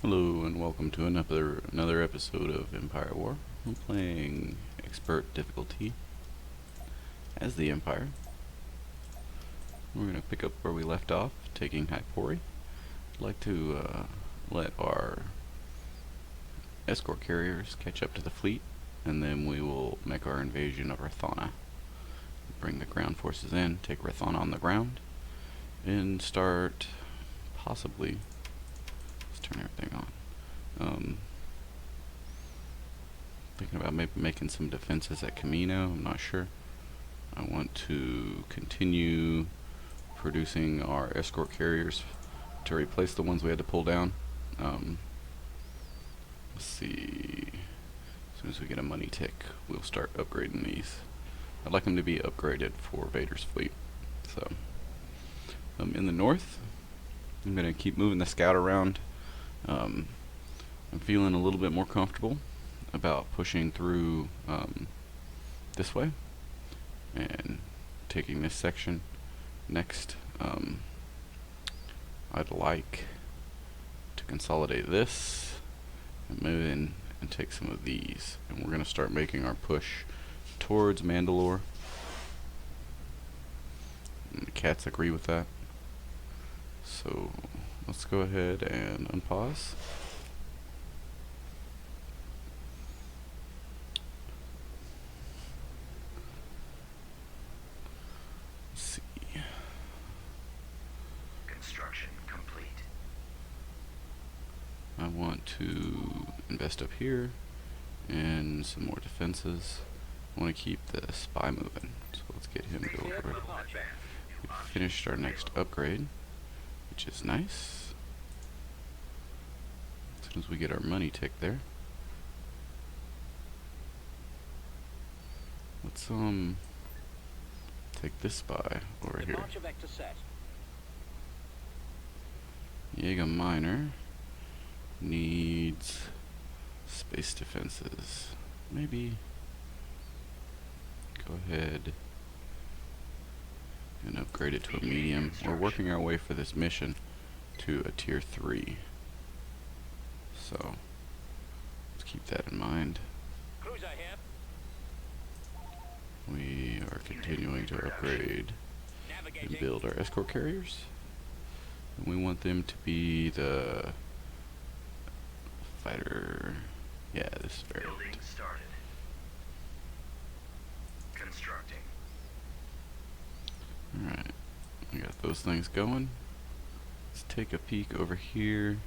Hello and welcome to another episode of Empire War. I'm playing expert difficulty as the Empire. We're going to pick up where we left off, taking Hypori. I'd like to let our escort carriers catch up to the fleet, and then we will make our invasion of Rathana. Bring the ground forces in, take Rathana on the ground, and start possibly. Let's turn everything on. Thinking about maybe making some defenses at Camino. I'm not sure. I want to continue producing our escort carriers to replace the ones we had to pull down. Let's see. As soon as we get a money tick, we'll start upgrading these. I'd like them to be upgraded for Vader's fleet. So, in the north, I'm going to keep moving the scout around. I'm feeling a little bit more comfortable about pushing through this way and taking this section next. I'd like to consolidate this and move in and take some of these, and we're going to start making our push towards Mandalore. And the cats agree with that, so let's go ahead and unpause. Let's see. Construction complete. I want to invest up here and some more defenses. I want to keep the spy moving, so let's get him to over. We finished our next upgrade, which is nice. As soon as we get our money tick there. Let's take this spy over here. Jaeger Miner needs space defenses. Maybe go ahead and upgrade it to a medium. We're working our way for this mission to a tier 3. So let's keep that in mind. We are continuing to upgrade and build our escort carriers. And we want them to be the fighter. Yeah, this variant. Building started. Constructing. Alright, we got those things going. Let's take a peek over here.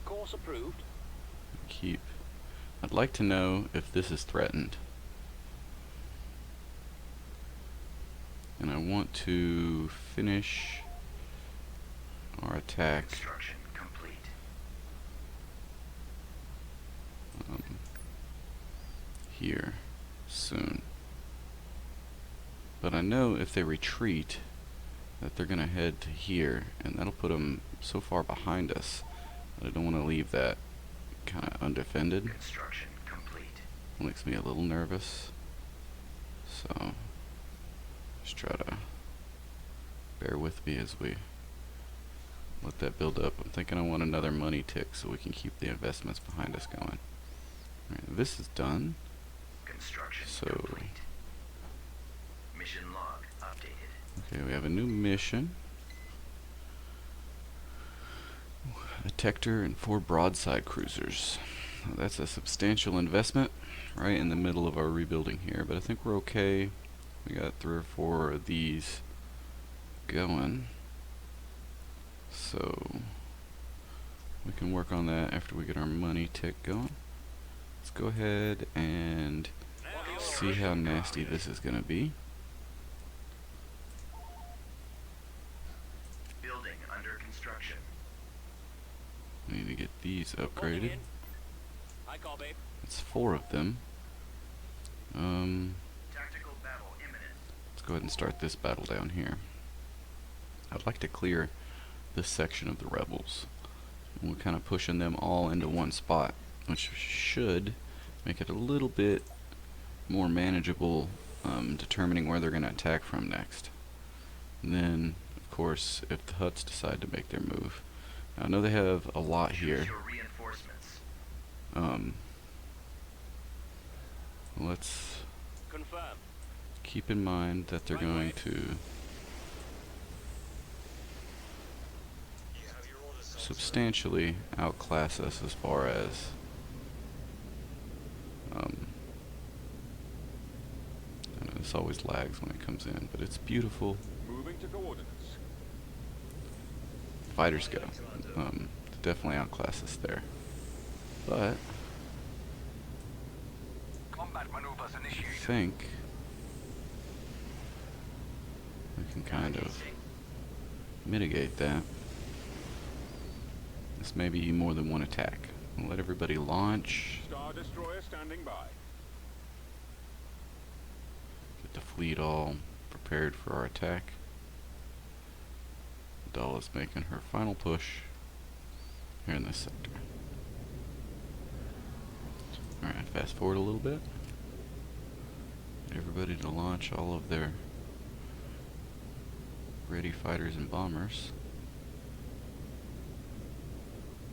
Course approved. I'd like to know if this is threatened. And I want to finish our attack Construction complete. here soon. But I know if they retreat that they're gonna head to here, and that'll put them so far behind us that I don't want to leave that kind of undefended. Construction complete. It makes me a little nervous. So just try to bear with me as we let that build up. I'm thinking I want another money tick so we can keep the investments behind us going. Alright, this is done. Construction So complete. Mission log updated. okay, we have a new mission. A Tector and 4 broadside cruisers. Now, that's a substantial investment right in the middle of our rebuilding here, but I think we're okay. We got 3 or 4 of these going, so we can work on that after we get our money tick going. Let's go ahead and see how nasty this is going to be. Building under construction. We need to get these upgraded. I call, babe. It's 4 of them. Tactical battle imminent. Let's go ahead and start this battle down here. I'd like to clear this section of the rebels. And we're kind of pushing them all into one spot, which should make it a little bit more manageable determining where they're going to attack from next. And then, of course, if the Huts decide to make their move. Now, I know they have a lot here. Choose your reinforcements. Let's Confirmed. keep in mind that they're going to substantially outclass us as far as I know this always lags when it comes in, but it's beautiful. Moving to coordinates. Fighters go. Definitely outclass us there. But Combat maneuvers I initiated. think we can kind of mitigate that. This may be more than one attack. We'll let everybody launch. Star Destroyer standing by. Get the fleet all prepared for our attack. Doll is making her final push here in this sector. Alright, fast forward a little bit. Get everybody to launch all of their ready fighters and bombers.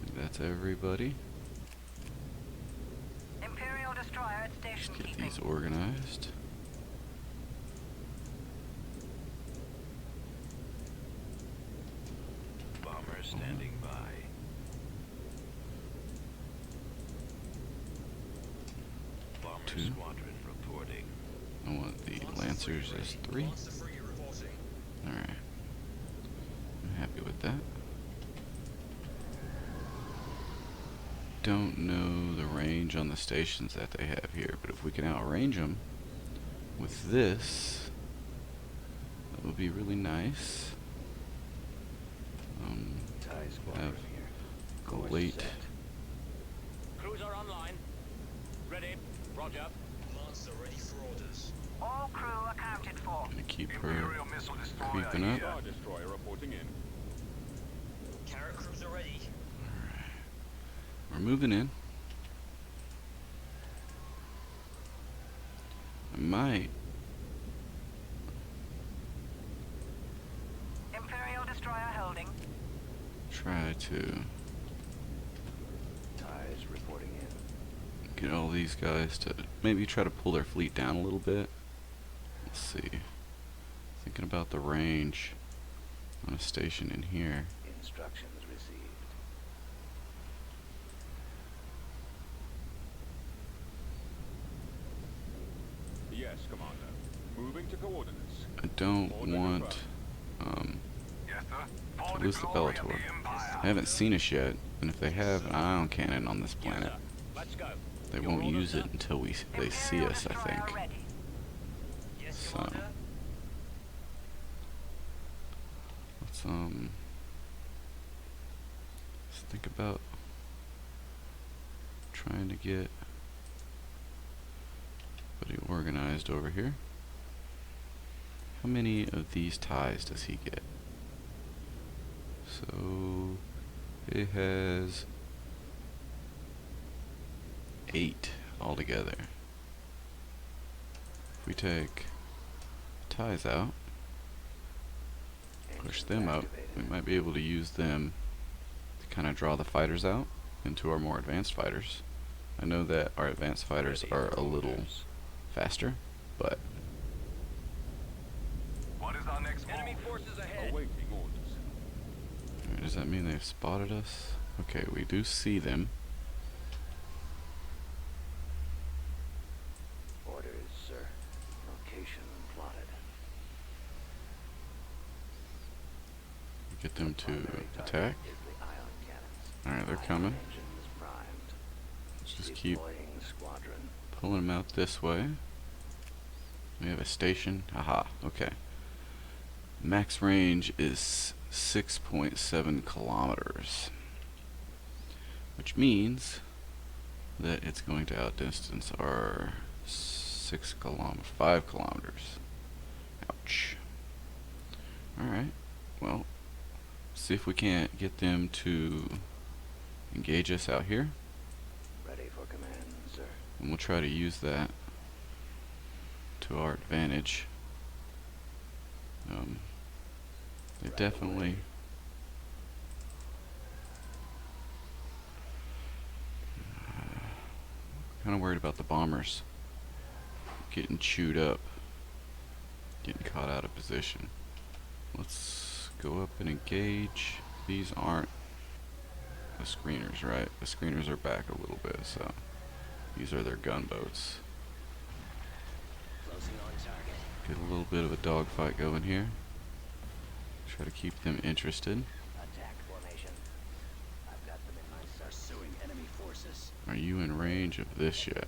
I think that's everybody. Imperial destroyer at station Get keeping. these organized. Bomber standing by. Bomber Two. squadron reporting. I want the Lancers as 3. Alright. I'm happy with that. Don't know the range on the stations that they have here, but if we can outrange them with this, that would be really nice. Have a late Crews are online. Ready. Roger. All crew accounted for. gonna keep her creeping up. Star Destroyer reporting in. Carrier crews are ready. We're moving in. I might Imperial destroyer holding. try to Ties reporting in. get all these guys to maybe try to pull their fleet down a little bit. Let's see. Thinking about the range on a station in here. Instructions received. Yes, Commander. Moving to coordinates. I don't Order want Yes, to lose the Bellator. They haven't seen us yet, and if they have an ion cannon on this Yes, planet, sir. Let's go. they Your won't orders, use it sir? until they see Imperial us, I destroyer think. ready. Yes, So let's let's think about trying to get everybody organized over here. How many of these ties does he get? So it has 8 altogether. If we take ties out, push them up, we might be able to use them to kind of draw the fighters out into our more advanced fighters. I know that our advanced fighters are a little faster, but What is our next Enemy forces ahead. Awaiting orders. does that mean they've spotted us? Okay, we do see them. Orders, sir. Location plotted. Get them to attack. Is the ion cannons. Alright, they're coming. Engines primed. Let's just keep Deploying squadron. pulling them out this way. We have a station. Aha, okay. Max range is 6.7 kilometers, which means that it's going to outdistance our 5 kilometers. Ouch. Alright, well, see if we can't get them to engage us out here, Ready for command, sir. and we'll try to use that to our advantage. They definitely kind of worried about the bombers getting chewed up, getting caught out of position. Let's go up and engage. These aren't the screeners, right? The screeners are back a little bit, so these are their gunboats. Closing on target. Get a little bit of a dogfight going here. Try to keep them interested. Attack formation. I've got them in my sights. Pursuing enemy forces. Are you in range of this yet?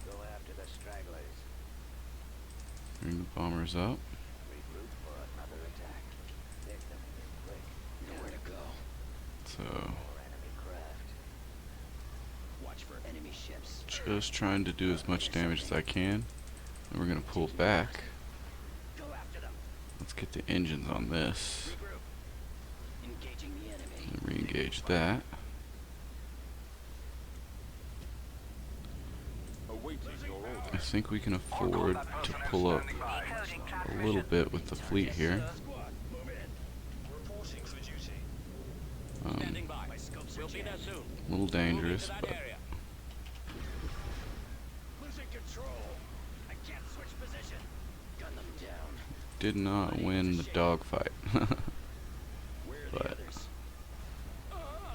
Go after the stragglers. Bring the bombers up. Regroup for another attack. Pick them quick. Nowhere to go. So More enemy craft. Watch for enemy ships. just trying to do as much damage as I can. And we're gonna pull back. Go after them. Let's get the engines on this. Regroup. Engaging the enemy. And re-engage that. Awaiting your I order. think we can afford to pull up Decoding a transmission. little bit with the fleet here. Squad, move in. Reporting for duty. Um, by. My scopes We'll be there soon. a little dangerous, but Losing control. I can't switch position. Gun them down. did not win the dogfight. Where are But- the others?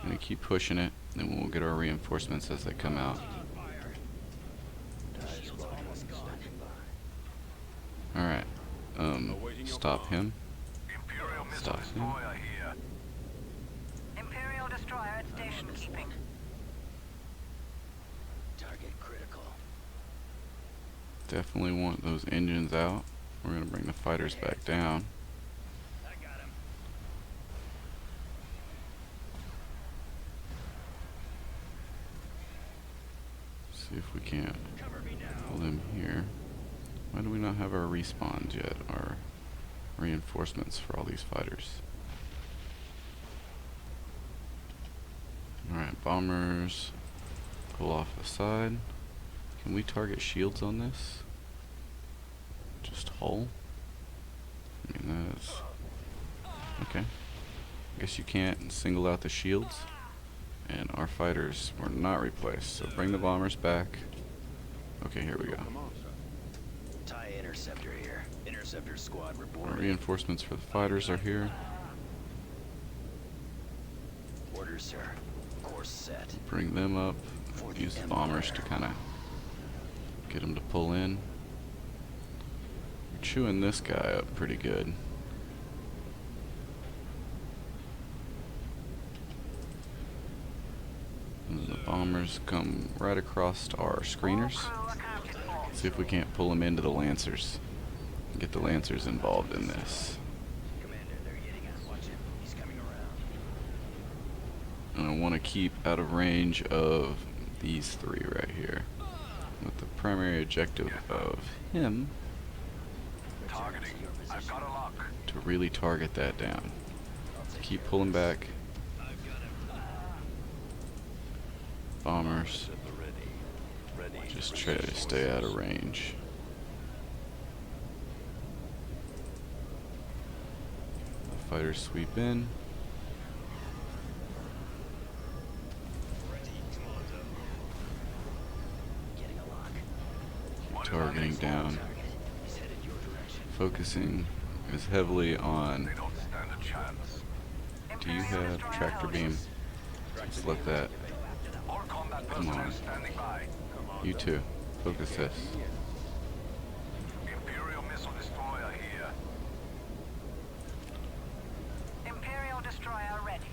Gonna keep pushing it, then we'll get our reinforcements as they come out. Fire. Shield's almost gone. Alright, stop him. Imperial missile Stop him. destroyer here. Imperial destroyer at station keeping. Target critical. Definitely want those engines out. We're gonna bring the fighters back down. I got him. See if we can't Cover me now. pull them here. Why do we not have our respawns yet? Our reinforcements for all these fighters. Alright, bombers. Pull off the side. Can we target shields on this? Just hull? I mean, that is... Okay. Guess you can't single out the shields. And our fighters were not replaced, so bring the bombers back. Okay, here we go. Command, sir. TIE interceptor here. Interceptor squad Our reporting. reinforcements for the fighters are here. Orders, sir. Course set. Bring them up. Use the bombers to kind of get them to pull in. We're chewing this guy up pretty good. And the bombers come right across to our screeners. Crew accounted for. See if we can't pull them into the Lancers. Get the Lancers involved in this. Commander, they're hitting us. Watch him. He's coming around. And I want to keep out of range of these three right here. With the primary objective of him Targeting. I've got a lock. to really target that down. Keep pulling back. Bombers. At the ready. Ready. Just try to stay out of range. The fighters sweep in. Getting a lock. Keep targeting down. Target. He's headed your direction. Focusing as heavily on. They don't stand a chance. Do you Imperial have destroyer tractor holding. beam? Just let that. All combat Come on. personnel standing by. You too. Focus this. Imperial missile destroyer here. Imperial destroyer ready.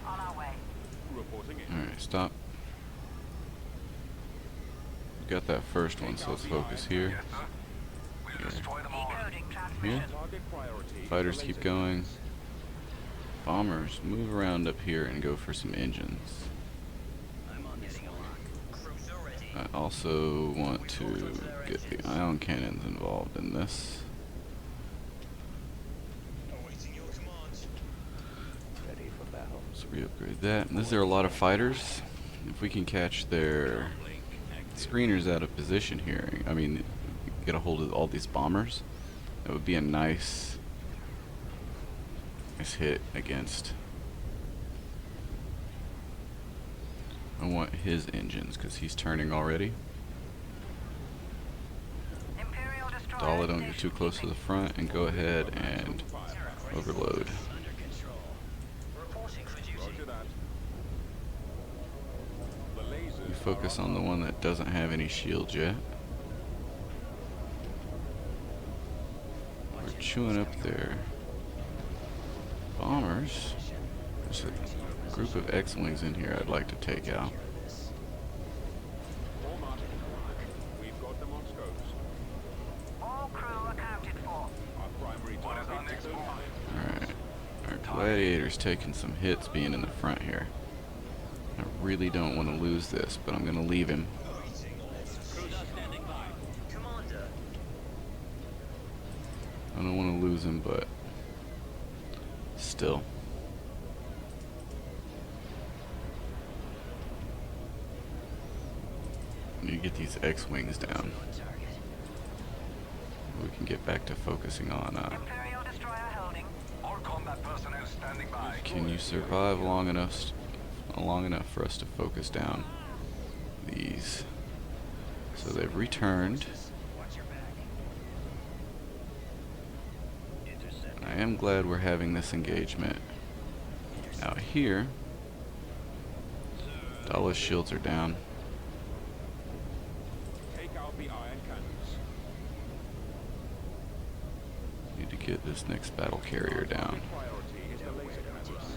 On our way. Reporting in. Alright, stop. We got that first one, so let's focus here. Yes, sir. We'll destroy them all. Decoding transmission. Target priority. Fighters keep going. Bombers, move around up here and go for some engines. I'm on this one. Cruiser ready. I also want to get the ion cannons involved in this. Awaiting your commands. Ready for battle. So we upgrade that. And these are a lot of fighters. If we can catch their screeners out of position here, I mean, get a hold of all these bombers, That would be a nice hit against. I want his engines because he's turning already. Imperial destroyer Dala, don't get too station close to keeping. the front and go ahead and overload. Under control. Reporting for duty. Roger that. The lasers We focus on the one that doesn't have any shields yet. We're chewing up their bombers. There's a group of X-Wings in here I'd like to take out. All marked. We've got them on scopes. All crew accounted for. Our primary What is our target next is move? Alright. Our gladiator's taking some hits being in the front here. I really don't want to lose this, but I'm going to leave him. Crew standing by. Commander. I don't want to lose him, but still. I need to get these X-Wings down. On target. We can get back to focusing on, Imperial destroyer holding. All combat personnel standing by. can you survive long enough for us to focus down these? So they've returned. Watch your back. Intercept. I am glad we're having this engagement out here. Dala's shields are down. Take out the iron cannons. Need to get this next battle carrier down. Priority is the laser cannons.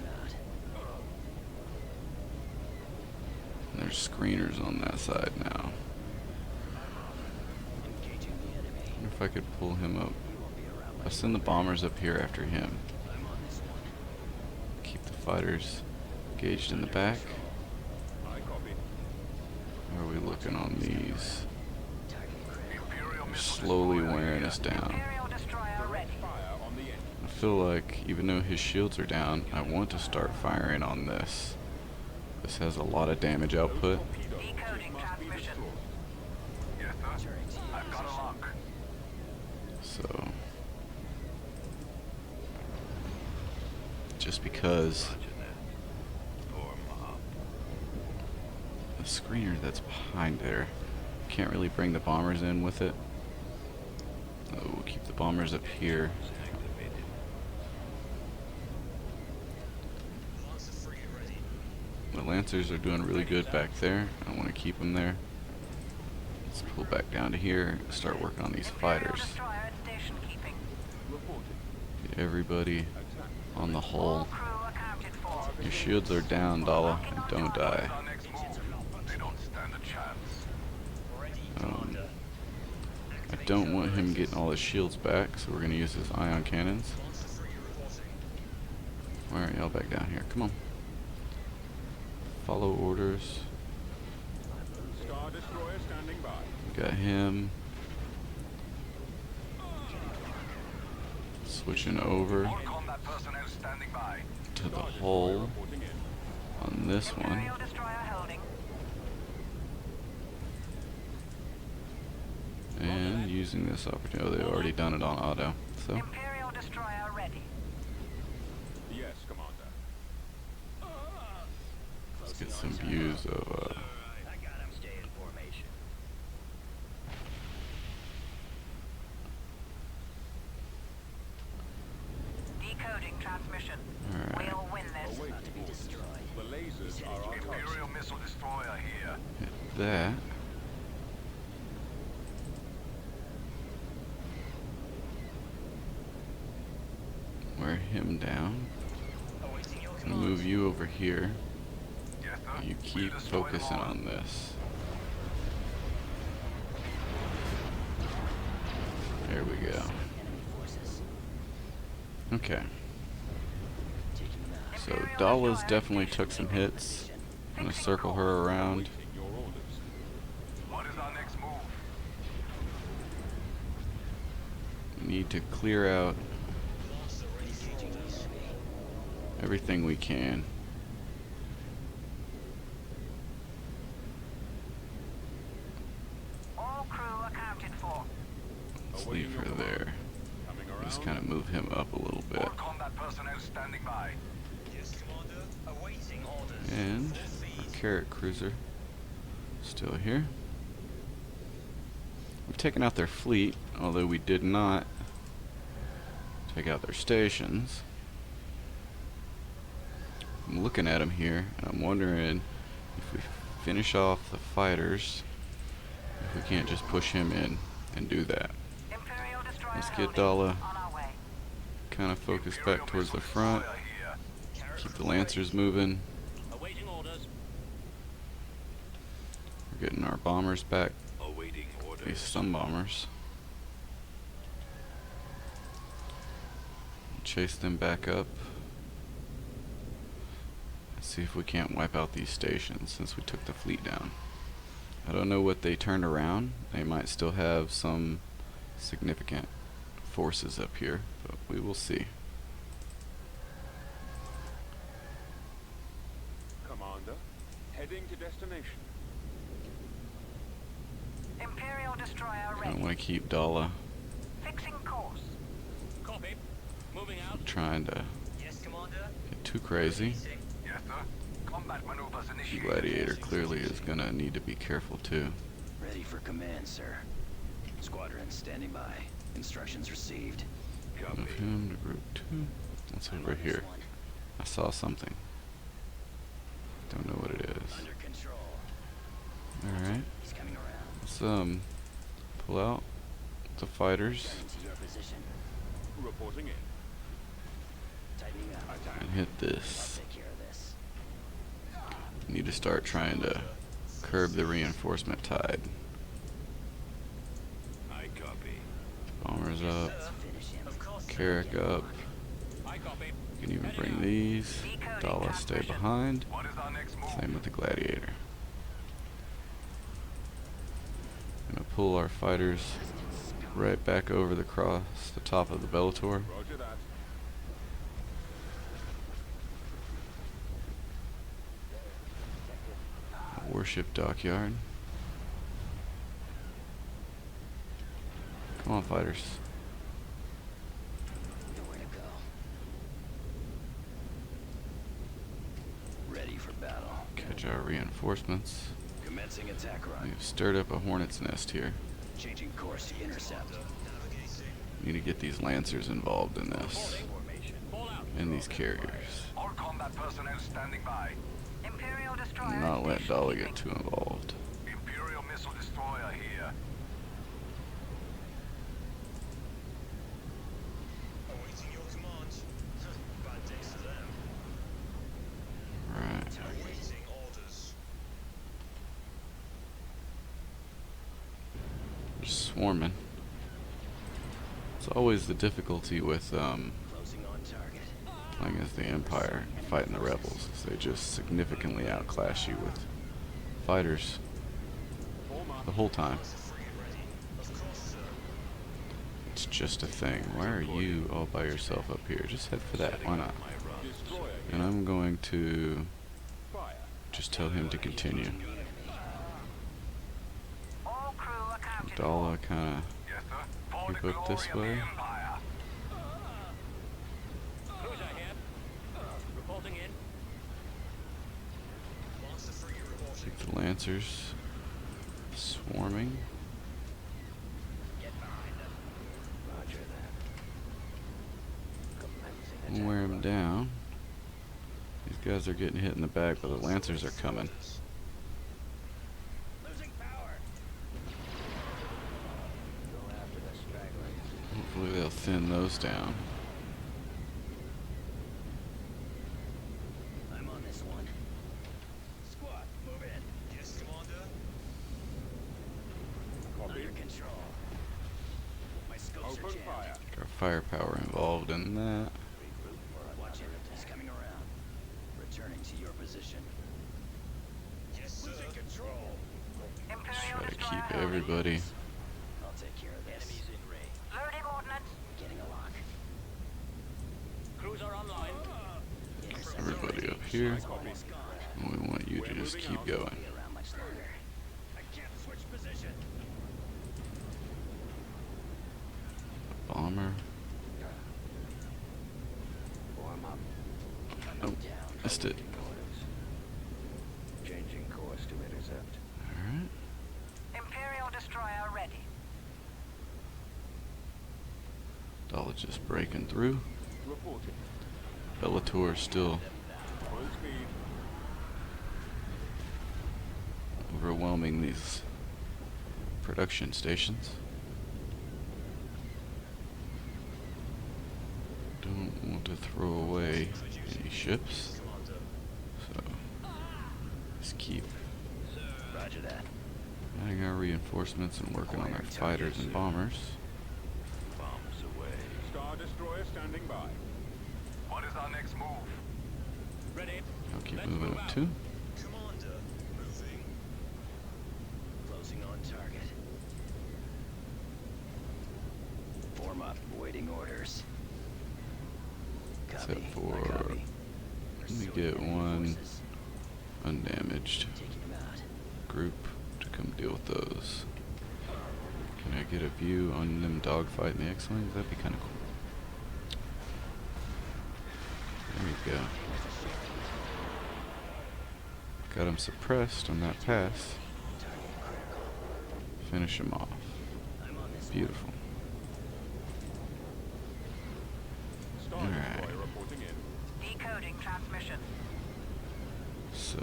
And there's screeners on that side now. Engaging the enemy. Wonder if I could pull him up. You won't be around. I'll send the bombers up here after him. I'm on this one. Keep the fighters engaged in the back. I copy. How are we looking on these? Target credit. Imperial They're missile slowly destroyer wearing here. us down. Imperial destroyer ready. Fire on the engine. I feel like even though his shields are down, I want to start firing on this. This has a lot of damage output. Torpedoes Decoding must be transmission. destroyed. Yes, sir. I've got a lock. So just because the screener that's behind there, can't really bring the bombers in with it. Oh, we'll keep the bombers up here. The Lancers are doing really good back there. I want to keep them there. Let's pull back down to here and start working on these Imperial fighters. destroyer at station keeping. Reporting. Get everybody Attack. on the All hull. crew accounted for. Your shields are down, Dala, and don't die. Our next move. They don't stand a chance. Ready, Um, Commander. I don't want him getting all his shields back, so we're going to use his ion cannons. Alright, y'all back down here. Come on. Follow orders. Star destroyer standing by. Got him. Switching over All combat personnel standing by. to the Star destroyer hull reporting in. on this one. Imperial destroyer holding. And using this opportunity. Oh, they've already done it on auto. So, Imperial destroyer ready. Yes, Commander. let's get some views of I got him. Stay in formation. Decoding transmission. Alright. We'll win this. Awaiting To be orders. destroyed. The lasers are our target. Imperial missile destroyer here. hit that. Wear him down. Awaiting your I'm gonna command. move you over here. Yes, sir. You We'll keep destroy them focusing all. on this. There we go. Enemy forces. Okay. Taking them out. So Imperial Dala's destroyer definitely station took some keeping. hits. I'm gonna circle her around. Awaiting your orders. What is our next move? Need to clear out Engaging the enemy. everything we can. All crew accounted for. Let's leave her there. Coming Just kind of move him up a little bit. All combat personnel standing by. Yes, Commander. Awaiting orders. And our carrot cruiser still here. We've taken out their fleet, although we did not take out their stations. I'm looking at them here, and I'm wondering if we finish off the fighters, if we can't just push him in and do that. Imperial destroyer Let's get loading. Dala On our way. kind of focused Imperial back towards the missile front. destroyer here. Keep the Lancers moving. Awaiting orders. We're getting our bombers back. Awaiting At least some bombers. Chase them back up. Let's see if we can't wipe out these stations since we took the fleet down. I don't know what they turned around. They might still have some significant forces up here, but we will see. Commander, heading to destination. Imperial destroyer I ready. want to keep Dala Fixing course. Copy. Moving out. trying to Yes, Commander. get too crazy. Yes, sir. Combat maneuvers initiated. Gladiator clearly is going to need to be careful too. Ready for command, sir. Squadron standing by. Instructions received. Move him to group 2. What's over here? I saw something. Don't know what it is. Under control. Alright. He's coming around. Let's pull out the fighters Returning to your position. Reporting in. Tightening up. and hit I'll this. take care of this. Need to start trying to curb the reinforcement tide. I copy. Bombers up, Finish him. Of course. Carrick up. I copy. You can even bring these. Dala stay behind. What is our next move? Same with the Gladiator. Gonna pull our fighters right back over the cross the top of the Bellator. Roger that. Warship dockyard. Come on, fighters. Nowhere to go. Ready for battle. Catch our reinforcements. Commencing attack run. We've stirred up a hornet's nest here. Changing course to intercept. Need to get these Lancers involved in this. Fall out. And these carriers. All combat personnel standing by. Imperial destroyer. And not let station Dala leaving. get too involved. Imperial missile destroyer here. Awaiting your command. Bad days to them. Right. Awaiting orders. They're swarming. It's always the difficulty with Closing on target. playing as the Empire, fighting the rebels. Is they just significantly outclass you with fighters the whole time. It's just a thing. Why are you all by yourself up here? Just head for that. Why not? Destroyer And I'm going to fire. just tell him to continue. All crew accounted for. Dala kind Yes, sir. For Keep the up this glory way. of the Empire. Cruiser here. Reporting in. Monster frigate of reporting. keep the Lancers swarming. Get behind them. Roger that. Commencing And attack wear him run. down. These guys are getting hit in the back, but the Lancers are coming. Losing power. Go after the stragglers. Hopefully they'll thin those down. I'm on this one. Squad, move in. Yes, Commander. Copy. Under control. My scopes are Open jammed. fire. Got firepower involved in that. Regroup for watch it. He's coming around. Returning to your position. Yes, sir. Losing control. Imperial Try to destroyer keep loading. everybody. I'll take care of this. Enemies in range. Loading ordnance. Getting a lock. Cruiser online. Intercept. Everybody up here. Almost gone. And we want you to just keep going. Be around much longer. I can't switch position. Bomber. Missed it. Changing course to intercept. Alright. Imperial destroyer ready. Dollar just breaking through. Reporting. Bellator still Full speed. overwhelming these production stations. Don't want to throw away any ships, so just keep Roger that. adding our reinforcements and working on our fighters and bombers. Bombs away. Star Destroyer standing by. What is our next move? Ready. I'll keep moving up too. Commander, moving. Closing on target. Form up. Awaiting orders. Except Copy. for- Copy. Let me Pursuing get enemy one forces. undamaged Taking them out. group to come deal with those. Can I get a view on them dogfighting the X-Wings? That'd be kind of cool. There we go. Got them suppressed on that pass. Target critical. Finish them off. I'm on this. Beautiful. Star Alright. Destroyer reporting in. Decoding transmission. So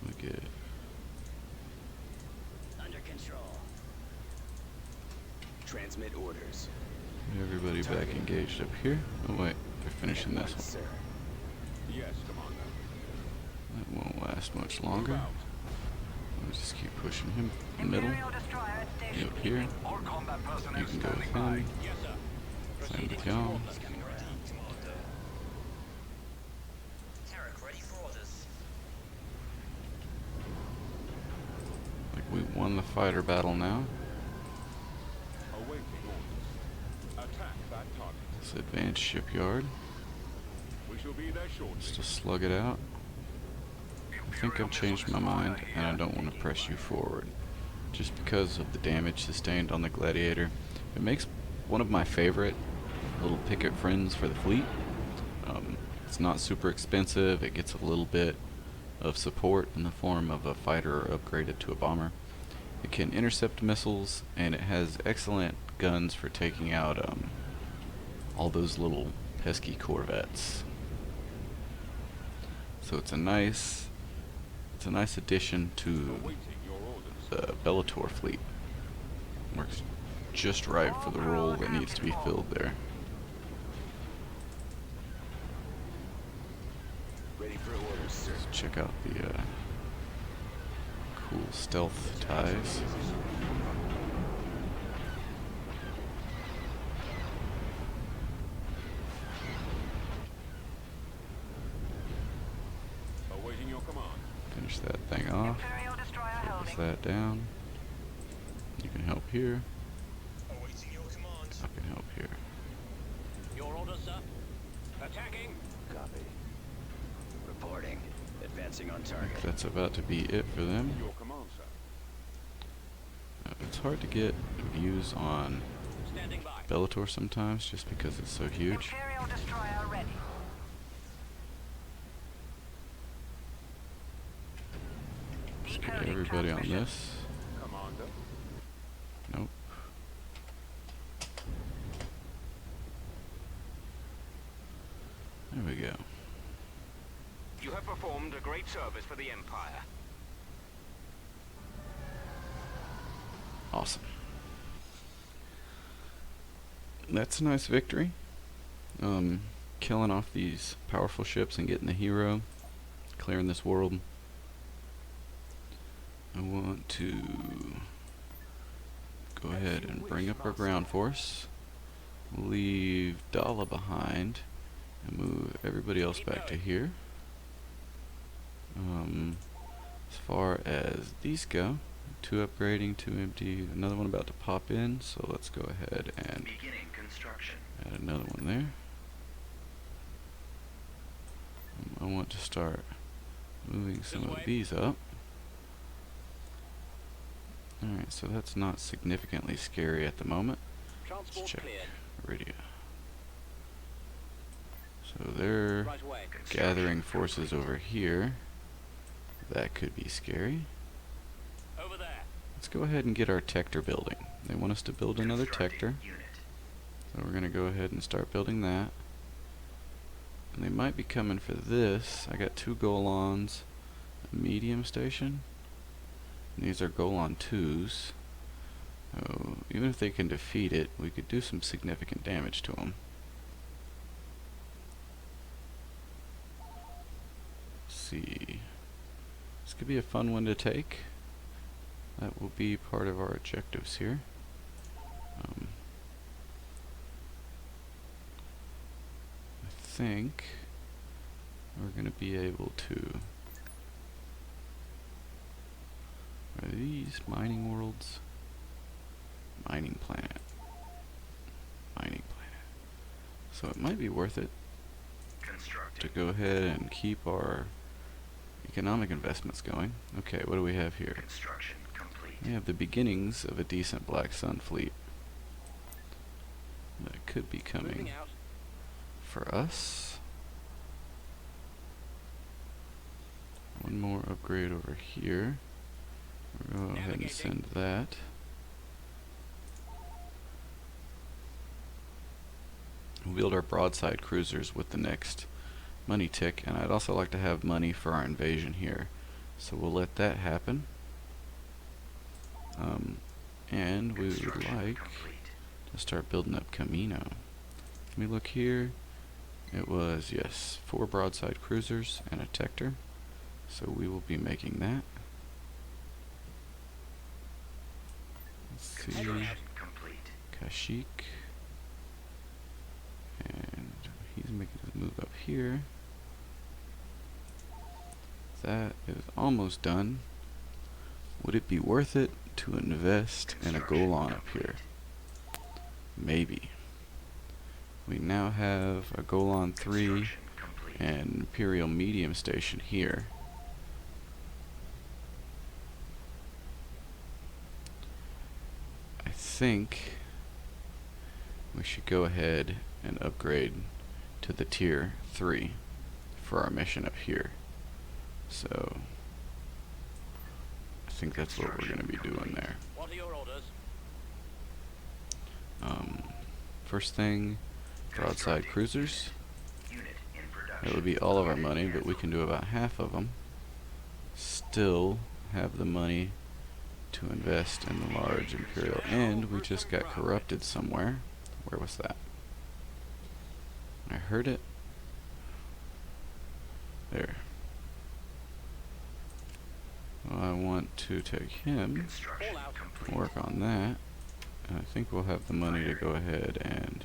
we get Under control. Transmit orders. everybody back engaged up here. Oh wait, they're finishing this one. Sir. Yes, Commander. That won't last much Move longer. out. Let's just keep pushing him in the middle. Imperial destroyer You station. up here. All combat personnel You can go with standing by. him. Yes, sir. Same with y'all. Coming around. Commander. Tarek, ready for orders. Like we won the fighter battle now. Awaiting orders. Attack that target. This advanced shipyard. We shall be there shortly. Just to slug it out. I think I've changed my mind and I don't want to press you forward. Just because of the damage sustained on the Gladiator. It makes one of my favorite little picket friends for the fleet. It's not super expensive. It gets a little bit of support in the form of a fighter upgraded to a bomber. It can intercept missiles and it has excellent guns for taking out all those little pesky corvettes. So it's a nice addition to Awaiting your orders. the Bellator fleet. Works just right for the role that needs to be filled there. Ready for orders, sir. Let's check out the cool stealth ties. Awaiting your command. Finish that thing off. Imperial destroyer Close holding. that down. You can help here. Awaiting your command. I can help here. Your orders, sir. Attacking. Copy. Reporting. Advancing on I target. think that's about to be it for them. Your command, sir. It's hard to get views on Standing by. Bellator sometimes just because it's so huge. Imperial destroyer ready. Let's get Decoding everybody on transmission. this. Commander. Nope. There we go. You have performed a great service for the Empire. Awesome. That's a nice victory. Killing off these powerful ships and getting the hero, clearing this world. I want to go ahead and bring up our ground force, leave Dala behind, and move everybody else back to here. As far as these go, 2 upgrading, 2 empty, another one about to pop in, so let's go ahead and Beginning construction. add another one there. I want to start moving some of these up. Alright, so that's not significantly scary at the moment. Let's Transport check cleared. radio. So they're Right away. gathering forces over here. That could be scary. Over there. Let's go ahead and get our Tector building. They want us to build another Tector. So we're going to go ahead and start building that. And they might be coming for this. I got 2 Golons, a medium station. And these are Golon 2s. So even if they can defeat it, we could do some significant damage to them. Let's see. This could be a fun one to take. That will be part of our objectives here. I think we're going to be able to... Are these mining worlds? Mining planet. Mining planet. So it might be worth it to go ahead and keep our economic investments going. Okay, what do we have here? Construction complete. We have the beginnings of a decent Black Sun fleet that could be coming Moving out. for us. One more upgrade over here. We'll go ahead and send that. We'll build our broadside cruisers with the next money tick, and I'd also like to have money for our invasion here. So we'll let that happen. And we would like to start building up Camino. Let me look here. It was, yes, 4 broadside cruisers and a Tector. So we will be making that. Let's see. Kashyyyk. And he's making his move up here. That is almost done. Would it be worth it to invest in a Golan up here? Maybe. We now have a Golan 3 and Imperial Medium Station here. I think we should go ahead and upgrade to the tier 3 for our mission up here. So I think that's what we're going to be doing there. What are your orders? First thing, broadside cruisers. That would be all of our money, but we can do about half of them. Still have the money to invest in the large Imperial, and we just got corrupted somewhere. Where was that? I heard it. There. Well, I want to take him, All out. work on that, and I think we'll have the money to go ahead and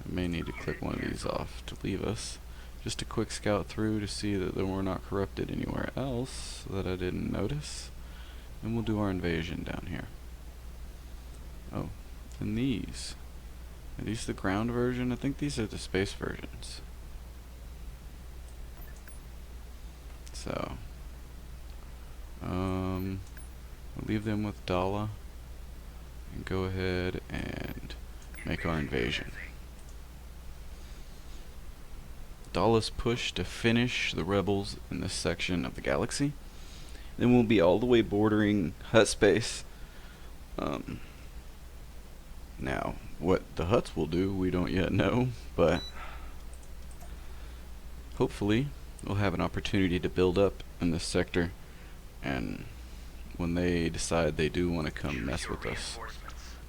I may need to click one of these off to leave us. Just a quick scout through to see that we're not corrupted anywhere else that I didn't notice. And we'll do our invasion down here. Oh, and these. Are these the ground version? I think these are the space versions. So, we'll leave them with Dala and go ahead and make our invasion. Dala's push to finish the rebels in this section of the galaxy. Then we'll be all the way bordering hut space. Now, what the huts will do, we don't yet know, but hopefully we'll have an opportunity to build up in this sector, and when they decide they do want to come mess with us,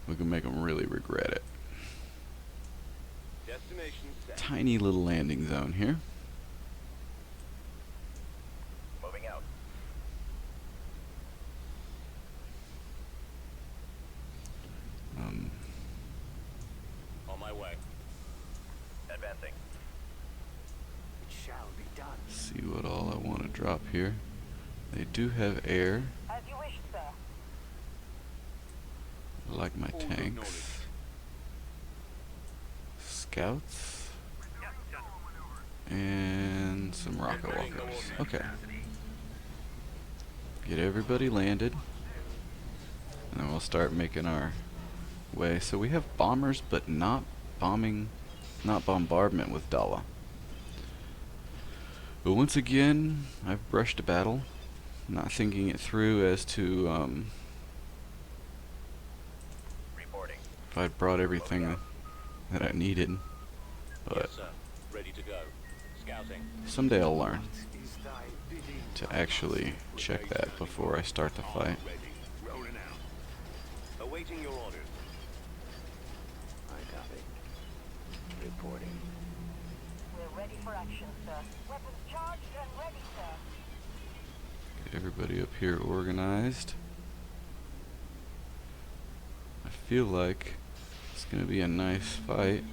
we can make them really regret it. Destination set. Tiny little landing zone here. Moving out. On my way. Advancing. It shall be done. See what all I want to drop here. They do have air. As you wish, sir. I like my All tanks. acknowledged. Scouts. And some rocket walkers. Okay. Get everybody landed. And then we'll start making our way. So we have bombers, but not bombing not bombardment with Dala. But once again, I've brushed a battle, not thinking it through as to Reporting. if I'd brought everything that I needed. But Yes, sir. Ready to go. Scouting. someday I'll learn to actually check that before I start the fight. Ready. Rolling out. Awaiting your orders. I copy. Reporting. We're ready for action, sir. Weapons charged and ready, sir. Get everybody up here organized. I feel like it's gonna be a nice fight.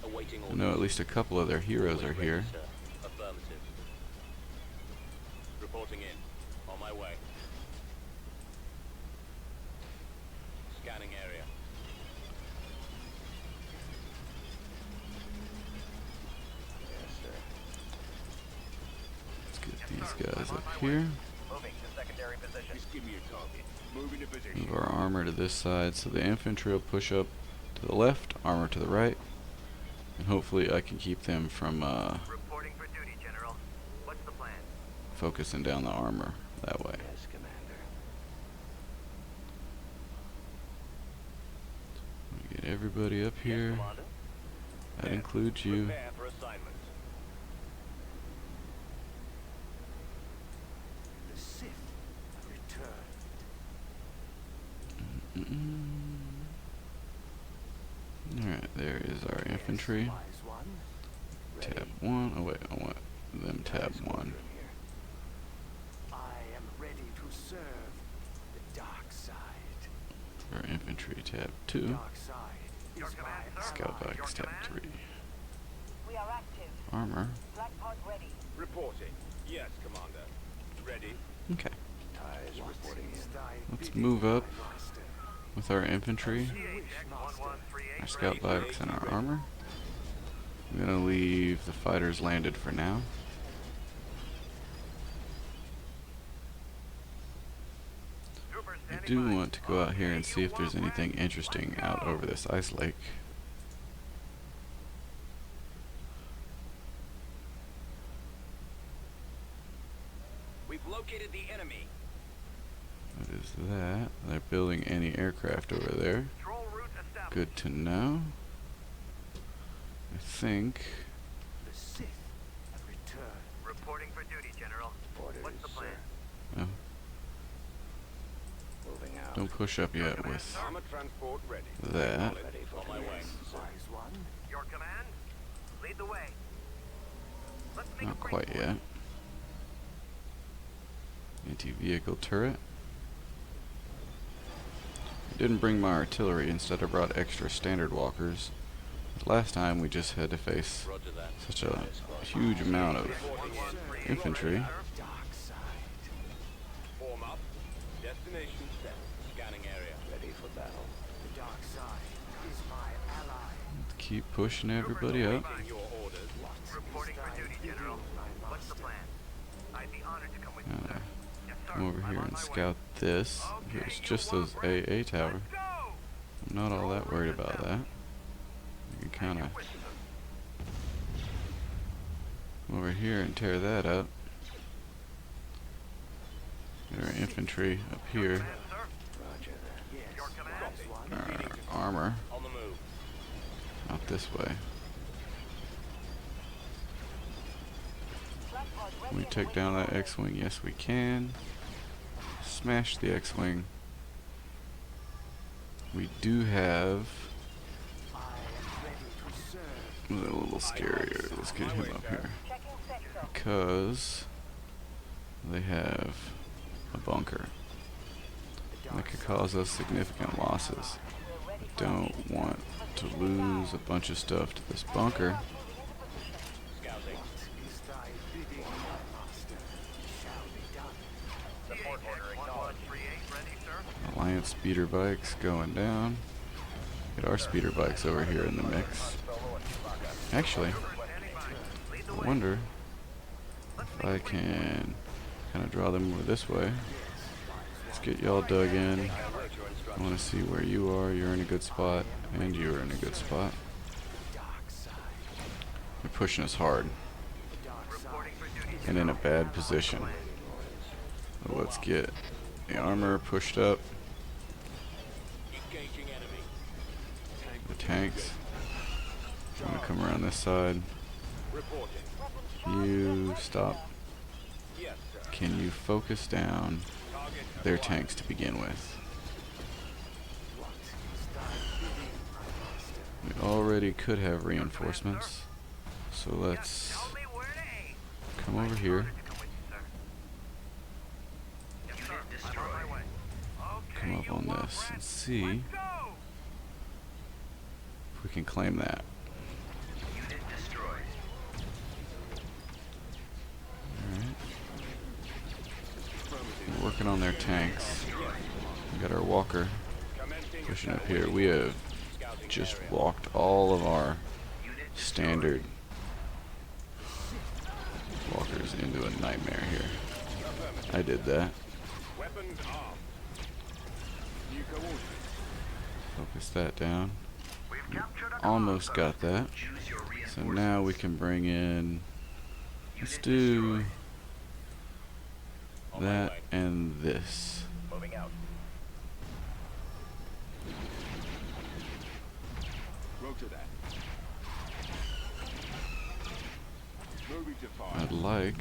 Awaiting I orders. know at least a couple of their heroes We're are ready, here. sir. Affirmative. Reporting in. On my way. Scanning area. Yes, sir. Let's get these guys up here. Moving to secondary position. Just give me a target. Moving to position. Move our armor to this side so the infantry will push up to the left, armor to the right, and hopefully I can keep them from Reporting for duty, General. What's the plan? focusing down the armor that way. Yes, Commander. Get everybody up here. Commander. That includes you. Prepare for assignment. The Sith have returned. Alright, there is our infantry. Supplies one. Ready. Tab 1. Oh wait, I want them tab 1. Here. I am ready to serve the dark side. Our infantry tab 2. Dark side Your is command, my sir. Scout ally. bikes tab 3. We are active. Armor. Black pod ready. Reporting. Yes, Commander. Ready. Okay. Ties reporting in. Let's move up with our infantry, CH-1138 our scout bikes, and our armor. I'm gonna leave the fighters landed for now. Troopers I standing do by. want to go out here and see if there's anything interesting out over this ice lake. We've located the enemy. What is that? They're building anti-aircraft over there. Control route established. Good to know. I think The Sith have returned. Reporting for duty, General. Orders, What's the plan? oh, Moving out. don't push up yet with Armor transport ready. that. Ready for On my way. Supplies one. Your command? Lead the way. Let's make Not a break quite for it. yet. Anti-vehicle turret. I didn't bring my artillery, instead I brought extra standard walkers. Last time we just had to face Roger that. such a huge amount of infantry. Dark side. Form up. Destination set. Scanning area. Ready for battle. The dark side is my ally. Keep pushing everybody up. In your orders. Reporting for duty, General. What's the plan? I'd be honored to come with you, sir. Yes, sir. Come over I'm here on and my way. scout this. Okay, It's you just those want break? AA tower. Let's go! I'm not all that worried about that. You can kind of With you. come over here and tear that up. Get our infantry up here. Command, sir. Roger that. Yes. Your command? Supplies one. Our armor On the move. out this way. Black pod ready. Can we and take down awaiting that orders. X-Wing? Yes, we can. Smash the X-Wing. We do have I am ready to serve. a little scarier. Let's get him up here. Checking sector. Because they have a bunker. The That dark could side cause us significant losses. We're ready for Don't action. want to lose a bunch of stuff to this bunker. Scouting. is thy bidding, my master. Shall be done. Support order acknowledged. 1138 ready, sir. Alliance speeder bikes going down. Get our speeder bikes over here in the mix. Actually, Standing by. Lead the I way. wonder Let's if make I a break for it. can kind of draw them over this way. Let's get y'all dug in. Await your I instructions. want to see where you are. You're in a good spot, and you're in a good spot. Dark They're pushing us hard Reporting for duty, and in a bad position. So let's get the armor pushed up. Engaging enemy. The tanks. I'm gonna come around this side. Reporting. You stop. Yes, sir. Can you focus down Target their tanks to begin with? We already could have reinforcements, so let's tell me where to aim. come over here, Come with you, sir. Yes, sir. I'm on my way. Okay, come up you on want this, rest? and see Let's go. if we can claim that. Unit destroyed. Alright. We're working on their tanks. We got our walker pushing up here. We have just walked all of our standard walkers into a nightmare here. I did that. weapons armed. New coordinates. Focus that down. We've captured a Almost got that. Choose your So now we can bring in, let's do that and this. moving out. Roger that. Moving to fire. I'd like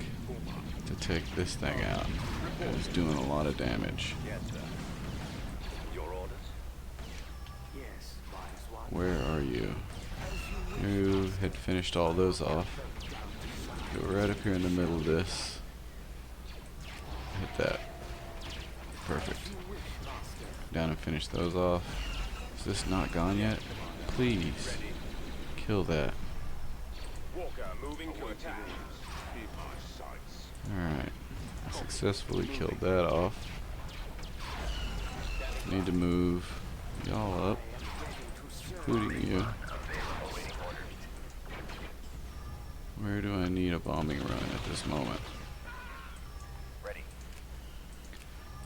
to take this thing out. It's doing a lot of damage. Yes, sir. Your orders? Yes, Where are you? You had finished all those off. Go right up here in the middle of this. Hit that. Perfect. Down and finish those off. Is this not gone yet? Please. Kill that. Walker moving to attack. In my sights. Alright. Successfully killed that off. Need to move y'all up, including you. Where do I need a bombing run at this moment? Ready.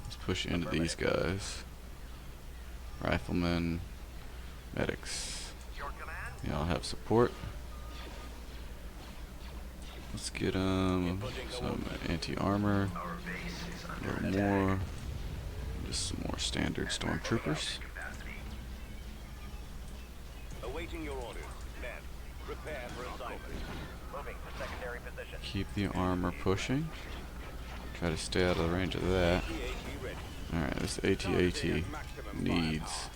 Let's push into these guys. Riflemen, medics. Your command? Y'all have support. Let's get some anti-armor, Our base is a under little more, just some more standard stormtroopers. capacity. Awaiting your orders. Men, prepare for assignment. Moving to secondary position. Keep the armor pushing. Try to stay out of the range of that. PAT ready. Alright, this AT-AT needs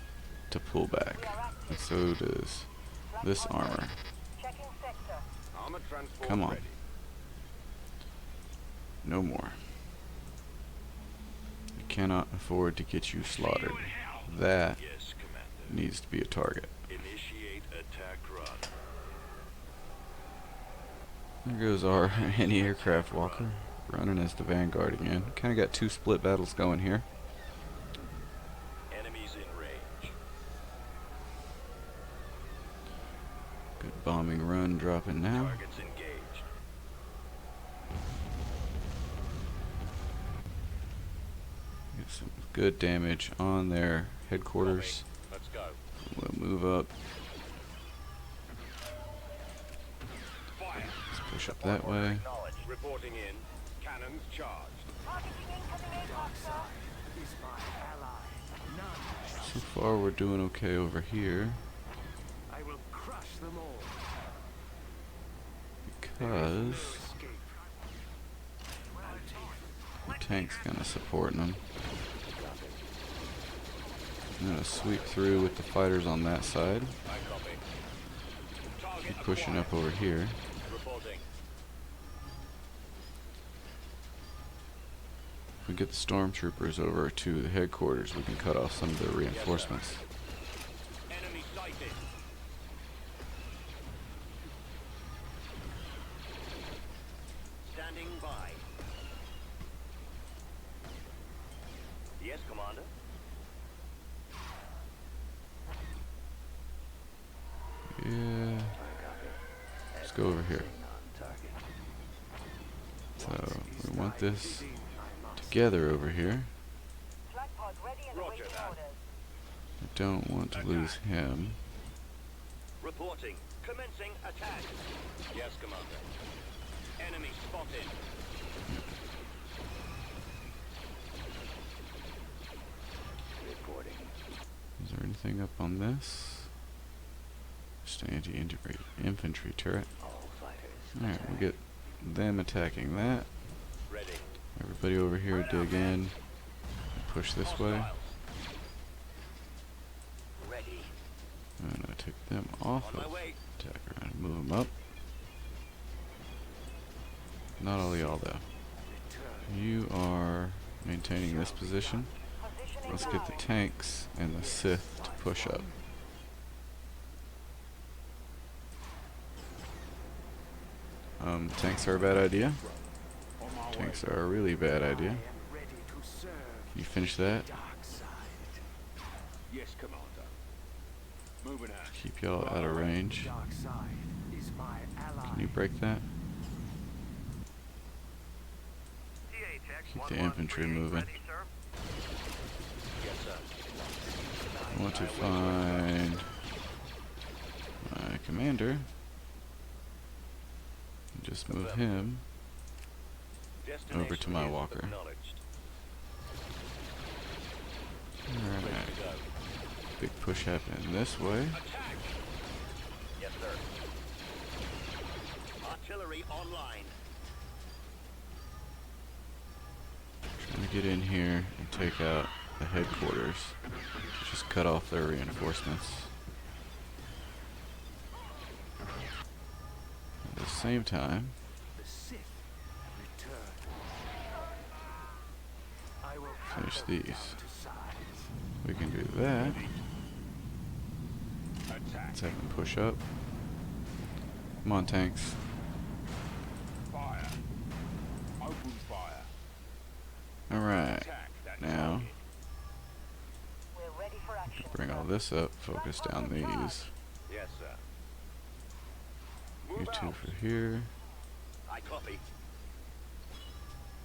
to pull back. And so does this armor. Checking sector. Armor transport Come on. ready. No more. I cannot afford to get you slaughtered. That Yes, Commander. needs to be a target. Initiate attack run. There goes our anti-aircraft walker, running as the vanguard again. Kind of got two split battles going here. Enemies in range. Good bombing run dropping now. Targets engaged. Get some good damage on their headquarters. Let's go. We'll move up. Fire. Let's push up that way. Acknowledged. Reporting in. Cannons charged. Targeting incoming ACOG, sir. So far we're doing okay over here. I will crush them all. Because the tank's kind of supporting them. I'm gonna sweep through with the fighters on that side. I copy. Target Keep pushing up over here. reporting. If we get the stormtroopers over to the headquarters, we can cut off some of their reinforcements. Enemy sighted. Standing by. Yes, Commander. Yeah. Let's go over here. So we want this together over here. Flag pod ready and Roger awaiting that. orders. I don't want to lose him. Reporting. Commencing attack. Yes, Commander. Enemy spotted. Reporting. Is there anything up on this? Just an anti-infantry turret. All fighters. Alright, we'll get them attacking that. Ready. Everybody over here dig in. Push this way. Hostiles. Ready. I'm gonna take them off On my of way. attack around, move them up. Not all y'all though. You are maintaining this position. Positioning Let's get the now. tanks and the Sith to push up. Tanks are a bad idea. Tanks are a really bad idea. You finish that. Yes, Commander. Moving out. Keep y'all out of range. Dark side is my ally. Can you break that? Keep the infantry moving. Ready, sir? Yes, sir. I want to find my commander. Just move him over to my Destination is walker. acknowledged. Alright. Ready to go. Big push happening this way. Attack! Yes, sir. Artillery online. Trying to get in here and take out the headquarters. Just cut off their reinforcements. At the same time, The Sith have returned. I will finish cut them these. down to size. We can do that. Attack. Let's have them push up. Come on, tanks. Fire. Open fire. Alright. Attack that Now, target. We're ready for action. bring all sir. this up. Focus down these. Yes, sir. You Move two out. for here. I copy.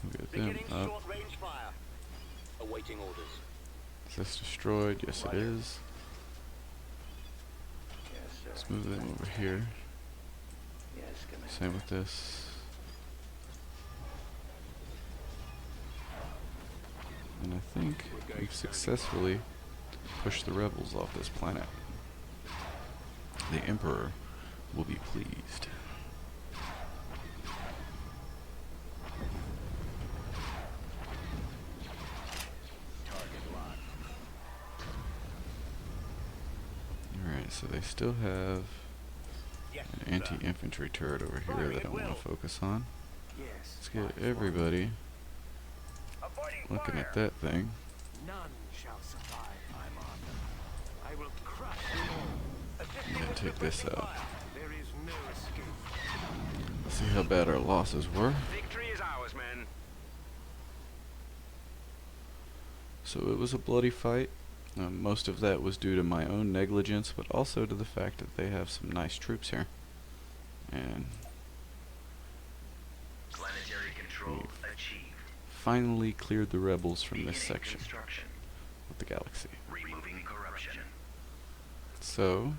We'll get them Beginning up. short-range fire. Awaiting orders. Is this destroyed? Yes, it is. Yes, sir. Let's move them over here. Yes, Commander. Same with this. And I think we've successfully pushed the rebels off this planet. The Emperor will be pleased. Alright, so they still have Yes, an anti-infantry turret over here that I want to focus on. Yes. Let's get everybody Avoiding looking fire. at that thing. None shall survive my mark. I will crush them all. Assisting Yeah, with take this requesting out. fire. There is no escape. Let's see how bad our losses were. Victory is ours, men. So it was a bloody fight. Most of that was due to my own negligence, but also to the fact that they have some nice troops here. And Planetary control achieved. finally cleared the rebels from this Beginning section construction. of the galaxy. Removing corruption. So,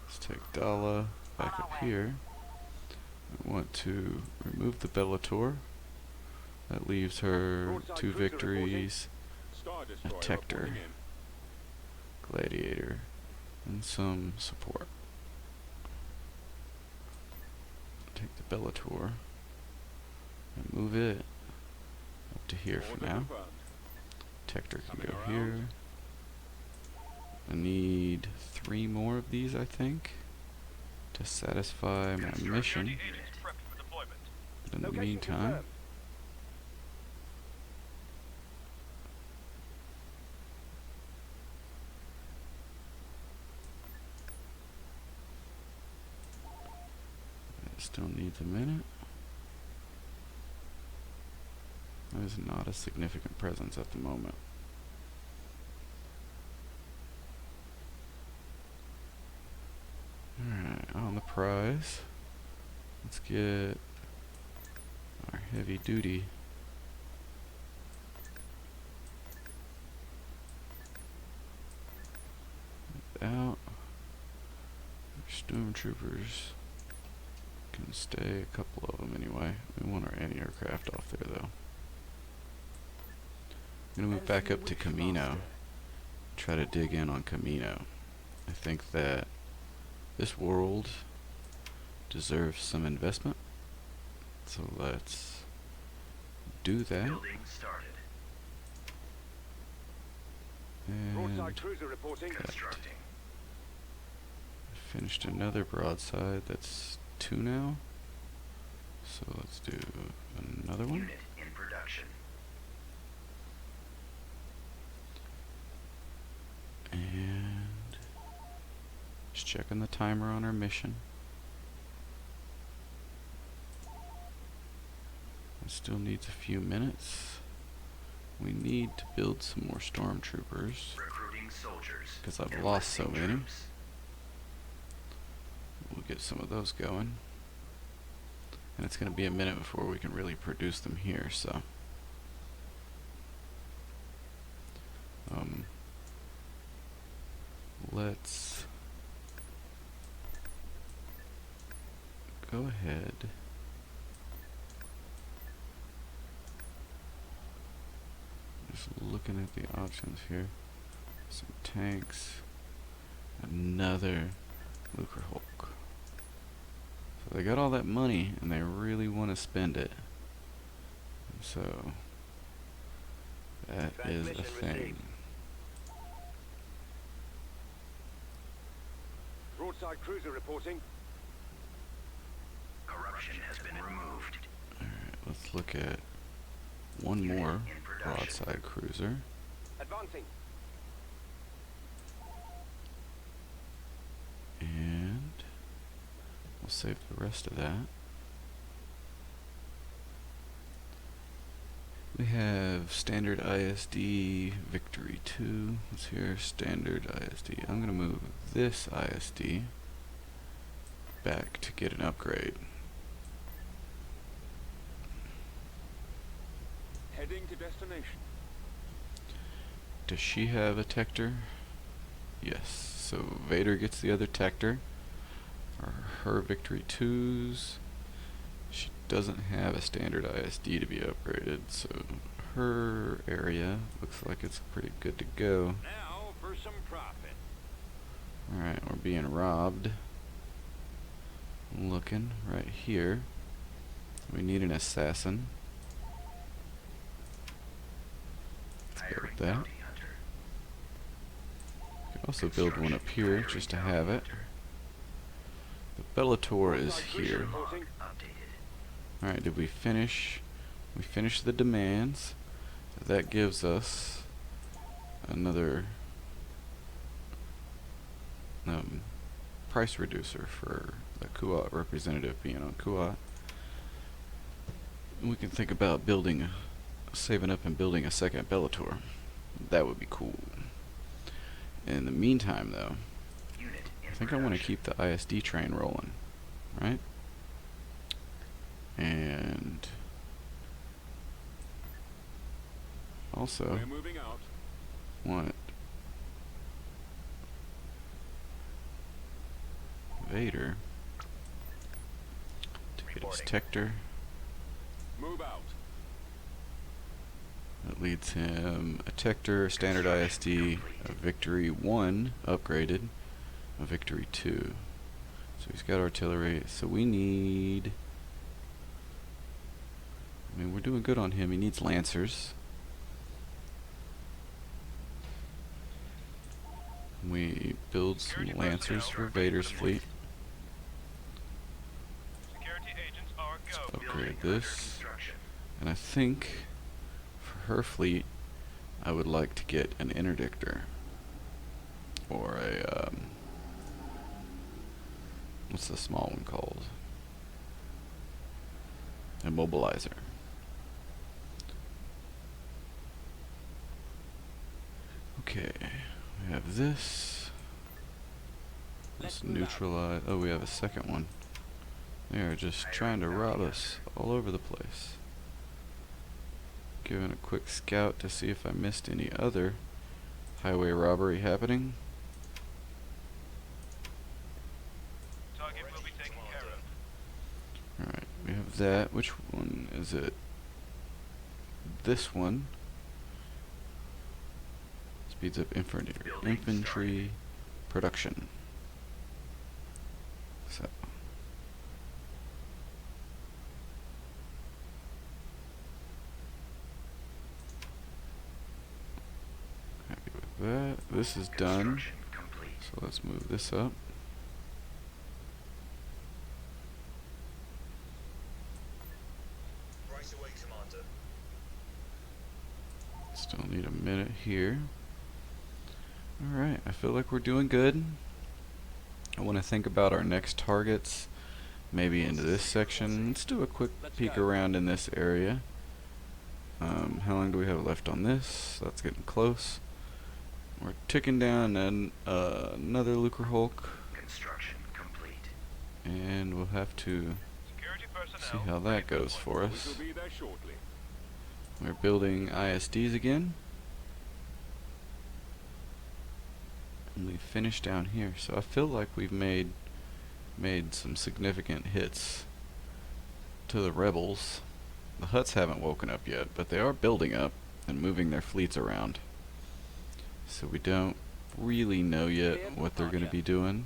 let's take Dala back up here. I want to remove the Bellator. That leaves her Broadside 2 cruiser reporting. victories, Star a Destroyer Tector, reporting in. Gladiator, and some support. Take the Bellator and move it up to here for Order now. confirmed. Tector can Coming go around. here. I need 3 more of these, I think, to satisfy my mission. Unit. But in the Location meantime, confirmed. it still needs a minute. There's not a significant presence at the moment. Alright, on the prize, let's get our heavy duty. Out. Stormtroopers can stay, a couple of them anyway. We want our anti-aircraft off there though. I'm gonna move back up to Camino. Try to dig in on Camino. I think that this world deserves some investment. So let's do that. Building started. And Broadside cruiser reporting. Constructing. finished another broadside. That's 2 now. So let's do another one. Unit in production. And just checking the timer on our mission. It still needs a few minutes. We need to build some more stormtroopers Recruiting soldiers. because I've lost so Enlisting many. troops. We'll get some of those going. And it's going to be a minute before we can really produce them here, so. Let's go ahead. Just looking at the options here. Some tanks. Another Lucre Hulk. So they got all that money and they really want to spend it. So that is a Transmission thing. received. Broadside cruiser reporting. Corruption has been removed. Alright, let's look at one Unit more in production. broadside cruiser. Advancing. And we'll save the rest of that. We have standard ISD Victory 2. Let's hear standard ISD. I'm gonna move this ISD back to get an upgrade. Heading to destination. Does she have a Tector? Yes. So Vader gets the other Tector. Or her Victory 2s. She doesn't have a standard ISD to be upgraded, so her area looks like it's pretty good to go. Now for some profit. Alright, we're being robbed. Looking right here. We need an assassin. Hiring build that. bounty hunter. Could also build one up here just to have it. The Bellator is Broadside cruiser here. reporting. Updated. Alright, did we finish? We finished the demands. That gives us another price reducer for the Kuat representative being on Kuat. We can think about building, saving up and building a second Bellator. That would be cool. In the meantime, though, Unit in I think I want to production. keep the ISD train rolling, right? And also We're moving out. want Vader to get his Reporting. Tector. Move out. That leads him a Tector, standard ISD, a Victory 1 upgraded, a Victory 2. So he's got artillery. So we need, I mean, we're doing good on him. He needs Lancers. We build some Lancers for Vader's fleet. Security agents are go. Upgrade Building under this. construction. And I think for her fleet, I would like to get an interdictor. Or a, what's the small one called? A mobilizer. Okay, we have this. Let's neutralize. Oh, we have a second one. They are just trying to rob us all over the place. Giving a quick scout to see if I missed any other highway robbery happening. that. Which one is it? This one. Speeds up infantry production. So. Happy with that. This is done. Construction complete. So let's move this up. Right away, Commander. Still need a minute here. Alright, I feel like we're doing good. I want to think about our next targets, maybe into this section. Let's do a quick peek around in this area. How long do we have left on this? That's getting close. We're ticking down another Lucre Hulk, Construction complete. and we'll have to Security see personnel. how that goes for We us. shall be there shortly. We're building ISDs again. And we finished down here, so I feel like we've made some significant hits to the rebels. The Hutts haven't woken up yet, but they are building up and moving their fleets around. So we don't really know yet what they're going to be doing,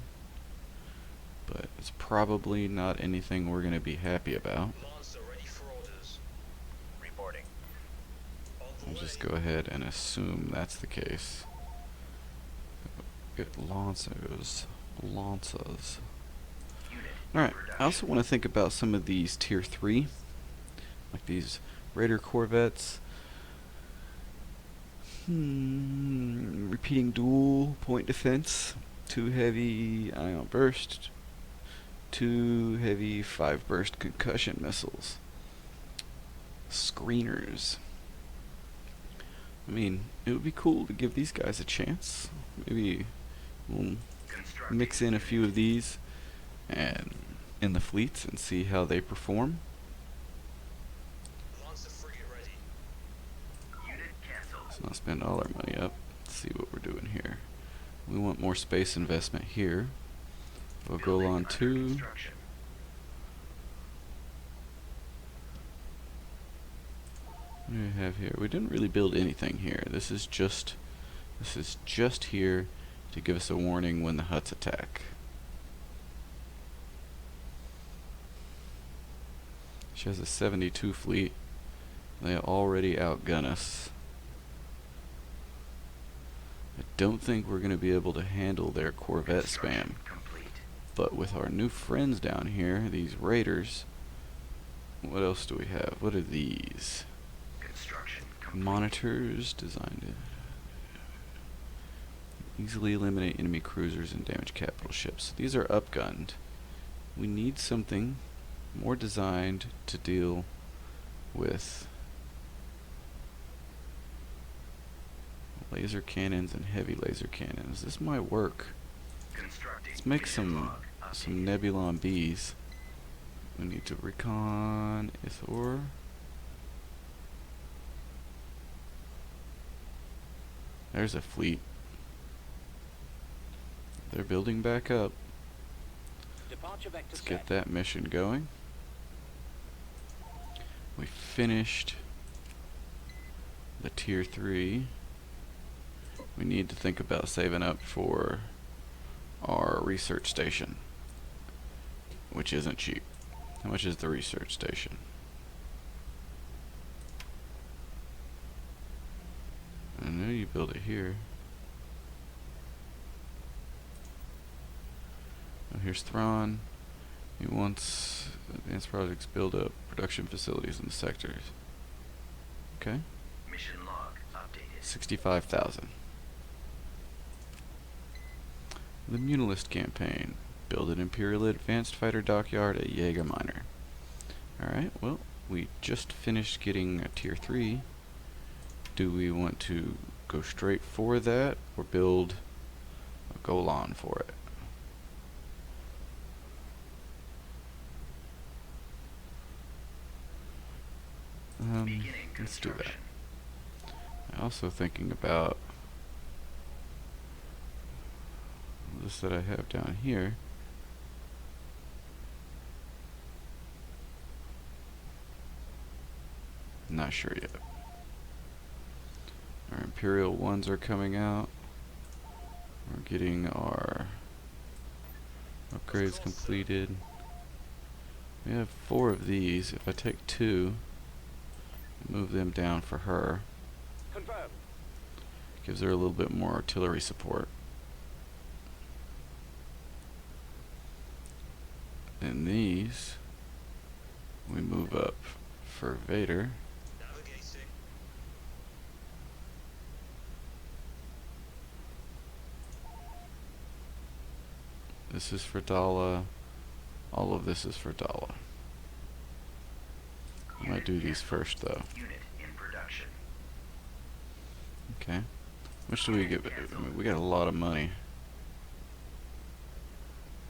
but it's probably not anything we're going to be happy about. Lancer ready for orders. Reporting. On the I'll way. just go ahead and assume that's the case. Get Lancers. Lancers. Unit Alright, production. I also want to think about some of these tier 3, like these Raider Corvettes. Repeating dual point defense, 2 heavy ion burst, 2 heavy 5 burst concussion missiles. Screeners. I mean, it would be cool to give these guys a chance. Maybe we'll Constructing. mix in a few of these and in the fleets and see how they perform. Lancer frigate ready. Unit canceled. Let's not spend all our money up. Let's see what we're doing here. We want more space investment here. We'll go Building on under 2. construction. What do we have here? We didn't really build anything here. This is just here to give us a warning when the Hutts attack. She has a 72 fleet. They already outgun us. I don't think we're going to be able to handle their Corvette spam. Construction complete. But with our new friends down here, these Raiders, what else do we have? What are these? Construction complete. Monitors designed to easily eliminate enemy cruisers and damage capital ships. These are upgunned. We need something more designed to deal with laser cannons and heavy laser cannons. This might work. Constructing. Let's make mission some log updated. Nebulon Bs. We need to recon Ithor. There's a fleet. They're building back up. Departure vector Let's set. get that mission going. We finished the tier 3. We need to think about saving up for our research station, which isn't cheap. How much is the research station? I know you build it here. Oh, here's Thrawn. He wants advanced projects build up production facilities in the sectors. Okay, Mission log updated. 65,000. The Munilist campaign. Build an Imperial advanced fighter dockyard at Jaeger Minor. Alright, well, we just finished getting a tier 3. Do we want to go straight for that or build a Golan for it? Beginning Let's do that. construction. I'm also thinking about this that I have down here. Not sure yet. Our Imperial ones are coming out. We're getting our upgrades completed. We have 4 of these. If I take 2, move them down for her. Confirmed. Gives her a little bit more artillery support. And these, we move up for Vader. Navigating. This is for Dala. All of this is for Dala. I might do these first though. Unit in production. Okay. How much do we get? I mean, we got a lot of money.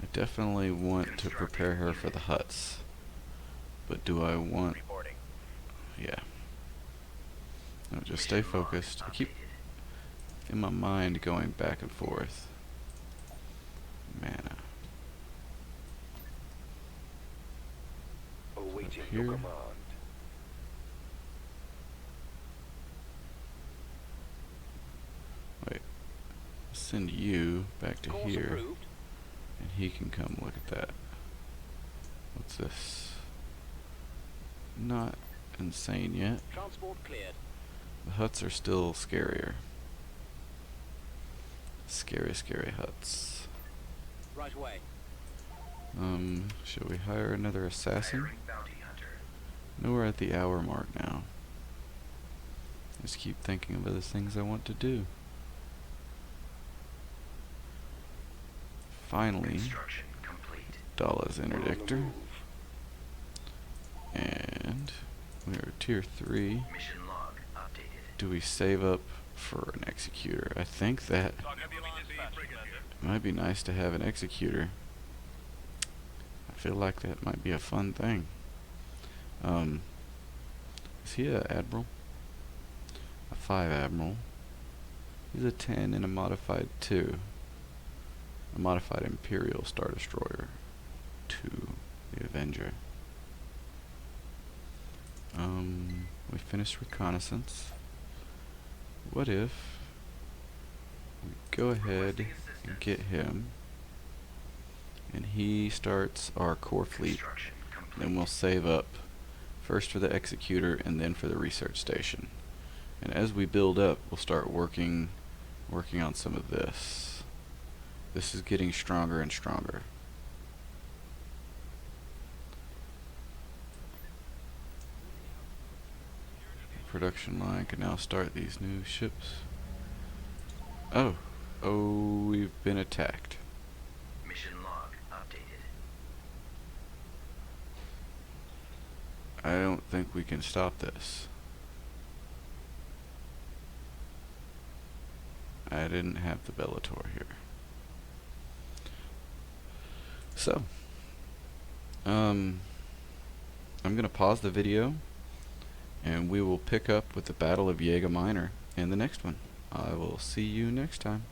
I definitely want to prepare her for the huts. But do I want... Reporting. Yeah. No, just stay focused. I keep in my mind going back and forth. Mana. Awaiting Here. your command. Wait. Send you back to Course here. approved. And he can come look at that. What's this? Not insane yet. Transport cleared. The huts are still scarier. Scary, scary huts. Right away. Should we hire another assassin? Hiring bounty hunter. No, we're at the hour mark now. Just keep thinking of other things I want to do. Finally, Construction complete. Dala's On the interdictor. move. And we are tier 3. Mission log updated. Do we save up for an executor? I think that it might be nice to have an executor. I feel like that might be a fun thing. Is he a admiral? A 5 admiral. He's a 10 and a modified 2. A modified Imperial Star Destroyer 2, the Avenger. We finished reconnaissance. What if we go ahead and get him, and he starts our core fleet, Construction complete. then we'll save up first for the executor and then for the research station. And as we build up, we'll start working on some of this. This is getting stronger and stronger. Production line can now start these new ships. Oh, we've been attacked. Mission log updated. I don't think we can stop this. I didn't have the Bellator here. So, I'm gonna pause the video, and we will pick up with the Battle of Jaeger Minor in the next one. I will see you next time.